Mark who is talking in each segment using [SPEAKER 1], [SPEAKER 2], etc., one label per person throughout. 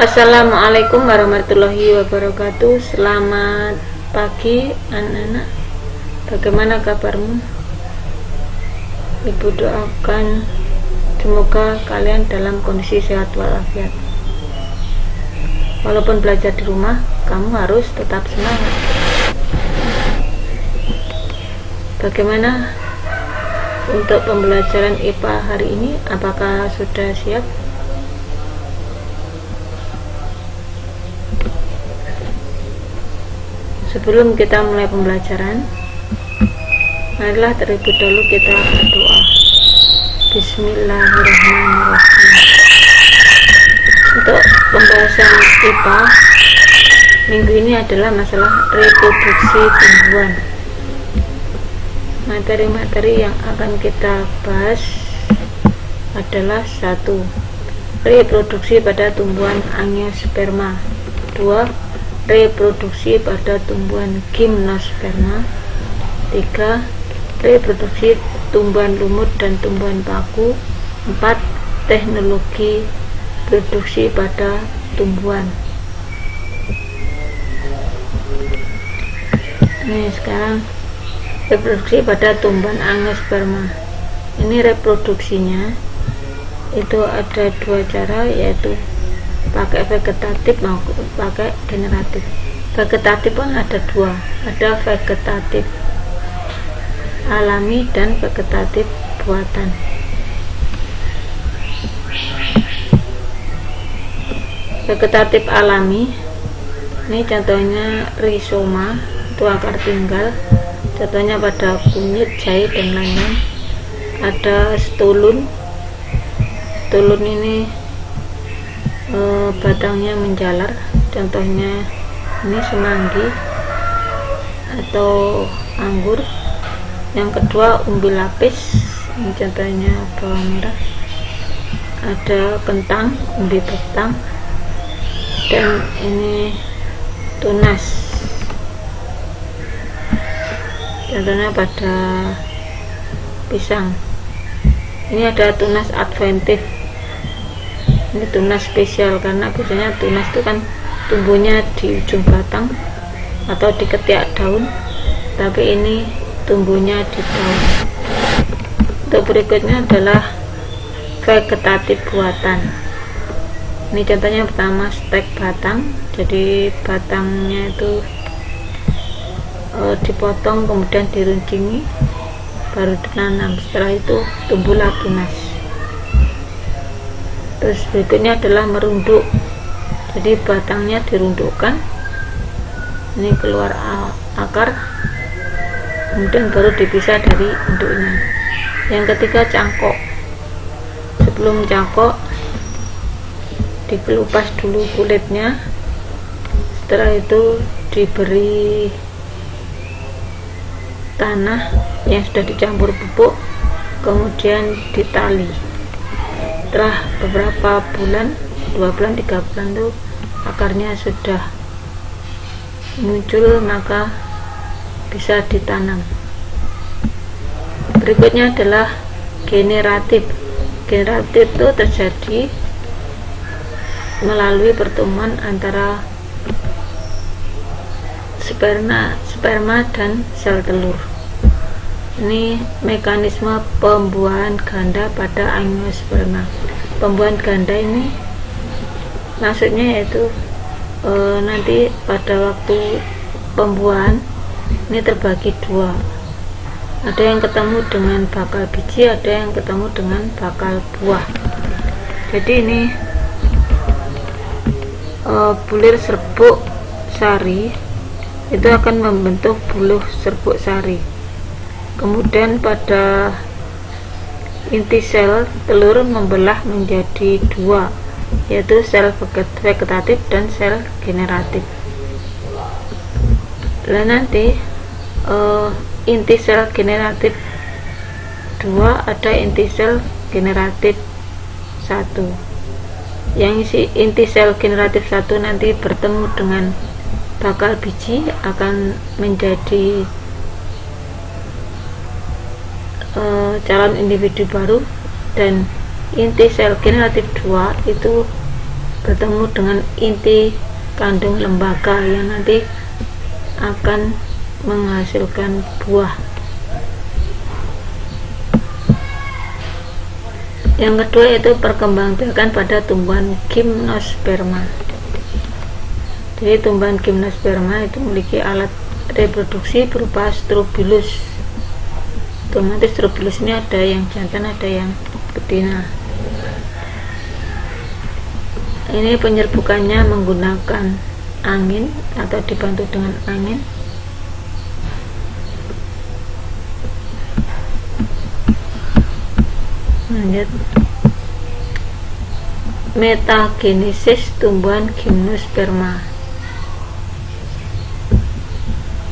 [SPEAKER 1] Assalamualaikum warahmatullahi wabarakatuh. Selamat pagi anak-anak. Bagaimana kabarmu? Ibu doakan semoga kalian dalam kondisi sehat walafiat. Walaupun belajar di rumah, kamu harus tetap semangat. Bagaimana untuk pembelajaran IPA hari ini? Apakah sudah siap? Sebelum kita mulai pembelajaran, marilah terlebih dahulu kita berdoa. Bismillahirrahmanirrahim. Untuk pembahasan IPA minggu ini adalah masalah reproduksi tumbuhan. Materi-materi yang akan kita bahas adalah 1. Reproduksi pada tumbuhan angiosperma. 2. Reproduksi pada tumbuhan gimnosperma. 3. Reproduksi tumbuhan lumut dan tumbuhan paku. 4. Teknologi reproduksi pada tumbuhan. Ini sekarang reproduksi pada tumbuhan angiosperma. Ini reproduksinya itu ada 2 cara, yaitu pakai vegetatif maupun pakai generatif. Vegetatif pun ada 2, ada vegetatif alami dan vegetatif buatan. Vegetatif alami ini contohnya rizoma, itu akar tinggal, contohnya pada kunyit, jahe dan lain-lain. Ada stolon. Stolon ini batangnya menjalar, contohnya ini semanggi atau anggur. Yang kedua umbi lapis, ini contohnya bawang merah. Ada kentang, umbi batang, dan ini tunas, contohnya pada pisang. Ini ada tunas adventif. Ini tunas spesial karena biasanya tunas itu kan tumbuhnya di ujung batang atau di ketiak daun, tapi ini tumbuhnya di daun. Untuk berikutnya adalah vegetatif buatan. Ini contohnya pertama stek batang, jadi batangnya itu dipotong kemudian diruncingi baru ditanam, setelah itu tumbuhlah tunas. Terus berikutnya adalah merunduk, jadi batangnya dirundukkan, ini keluar akar, kemudian baru dipisah dari induknya. Yang ketiga cangkok. Sebelum cangkok dikelupas dulu kulitnya, setelah itu diberi tanah yang sudah dicampur pupuk, kemudian ditali. Setelah beberapa bulan, 2 bulan, 3 bulan itu akarnya sudah muncul, maka bisa ditanam. Berikutnya adalah generatif. Generatif itu terjadi melalui pertemuan antara sperma dan sel telur. Ini mekanisme pembuahan ganda pada angiosperma. Pembuahan ganda ini maksudnya yaitu nanti pada waktu pembuahan ini terbagi 2. Ada yang ketemu dengan bakal biji, ada yang ketemu dengan bakal buah. Jadi ini bulir serbuk sari itu akan membentuk buluh serbuk sari. Kemudian pada inti sel telur membelah menjadi 2, yaitu sel vegetatif dan sel generatif. Dan nanti inti sel generatif 2 ada inti sel generatif 1. Yang isi inti sel generatif 1 nanti bertemu dengan bakal biji akan menjadi calon individu baru, dan inti sel generatif 2 itu bertemu dengan inti kandung lembaga yang nanti akan menghasilkan buah. Yang kedua yaitu perkembangbiakan pada tumbuhan gimnosperma. Jadi tumbuhan gimnosperma itu memiliki alat reproduksi berupa strobilus. Otomatis strobilus ini ada yang jantan, ada yang betina. Ini penyerbukannya menggunakan angin atau dibantu dengan angin. Lanjut, metagenesis tumbuhan gimnosperma.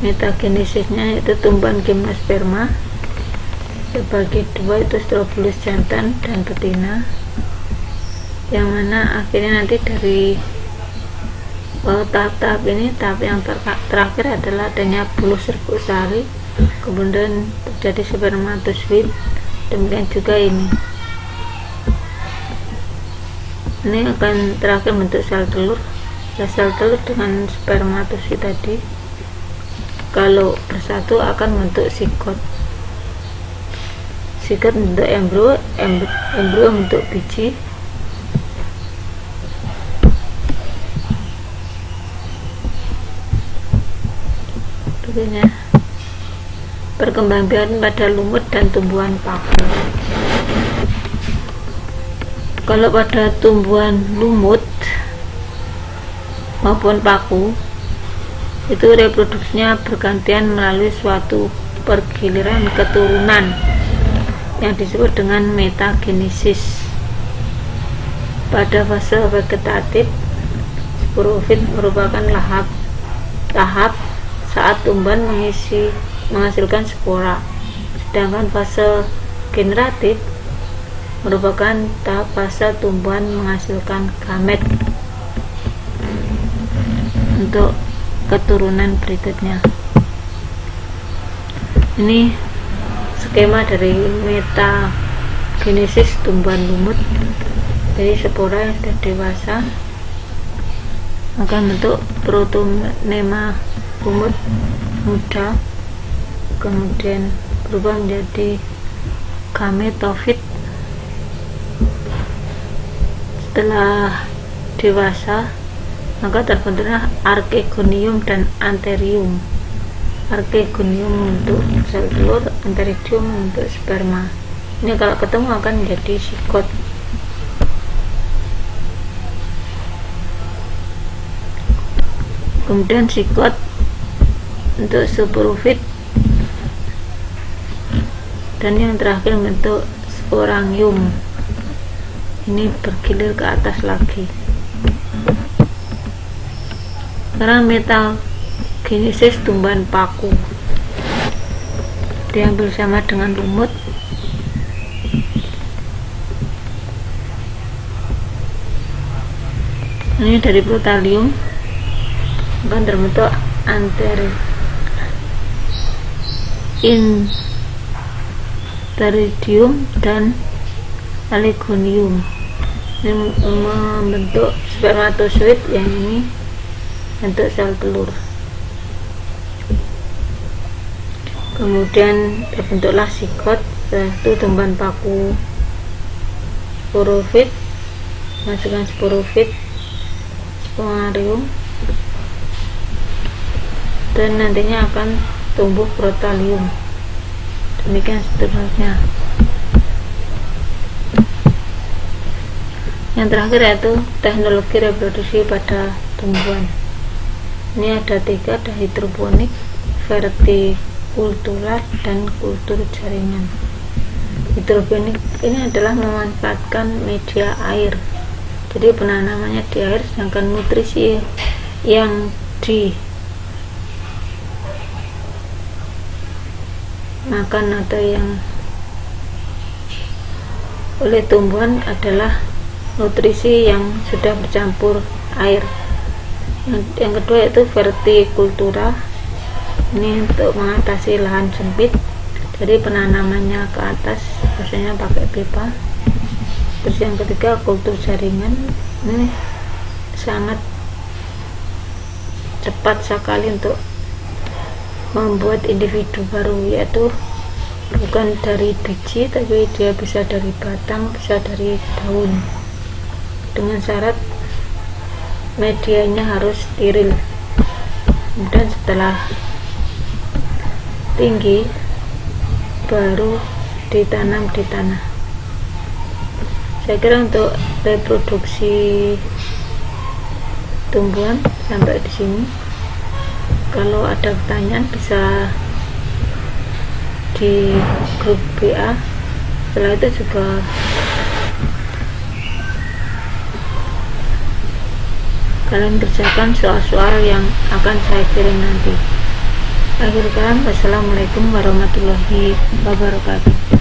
[SPEAKER 1] Metagenesisnya itu tumbuhan gimnosperma terbagi dua, itu strobilus jantan dan betina, yang mana akhirnya nanti dari tahap-tahap ini, tahap yang terakhir adalah adanya bulu serbuk sari, kemudian terjadi spermatozoid. Demikian juga ini akan terakhir bentuk sel telur. Sel telur dengan spermatozoid tadi kalau bersatu akan membentuk sigot. Sigot membentuk embrio, embrio membentuk biji. Begini, perkembangbiakan pada lumut dan tumbuhan paku. Kalau pada tumbuhan lumut maupun paku itu reproduksinya bergantian melalui suatu pergiliran keturunan yang disebut dengan metagenesis. Pada fase vegetatif, sporofit merupakan tahap saat tumbuhan menghasilkan spora, sedangkan fase generatif merupakan tahap fase tumbuhan menghasilkan gamet untuk keturunan berikutnya. Ini skema dari metagenesis tumbuhan lumut. Jadi spora yang sudah dewasa akan bentuk protonema lumut muda, kemudian berubah menjadi gametofit. Setelah dewasa maka terbentuklah archegonium dan antherium. Archegonium untuk sel telur, antherium untuk sperma. Ini kalau ketemu akan menjadi sigot. Kemudian sigot untuk sporofit, dan yang terakhir bentuk sporangium. Ini bergilir ke atas lagi. Sekarang metagenesis tumbuhan paku diambil sama dengan lumut. Ini dari protalium akan terbentuk antheridium dan allegonium. Ini membentuk spermatozoid, yang ini bentuk sel telur. Kemudian terbentuklah sigot. Setelah itu tumbuhan paku sporofit, masukkan sporofit, spongarium, dan nantinya akan tumbuh protalium. Demikian seterusnya. Yang terakhir yaitu teknologi reproduksi pada tumbuhan. Ini ada 3, ada hidroponik, vertikultural, dan kultur jaringan. Hidroponik ini adalah memanfaatkan media air, jadi penanamannya di air, sedangkan nutrisi yang dimakan atau yang oleh tumbuhan adalah nutrisi yang sudah bercampur air. Yang kedua yaitu vertikultura. Ini untuk mengatasi lahan sempit, jadi penanamannya ke atas, biasanya pakai pipa. Terus yang ketiga kultur jaringan. Ini sangat cepat sekali untuk membuat individu baru, yaitu bukan dari biji tapi dia bisa dari batang, bisa dari daun, dengan syarat medianya harus steril. Kemudian setelah tinggi baru ditanam di tanah. Saya kira untuk reproduksi tumbuhan sampai di sini. Kalau ada pertanyaan bisa di grup WA. Setelah itu juga kalian kerjakan soal-soal yang akan saya kirim nanti. Akhir kalam, wassalamualaikum warahmatullahi wabarakatuh.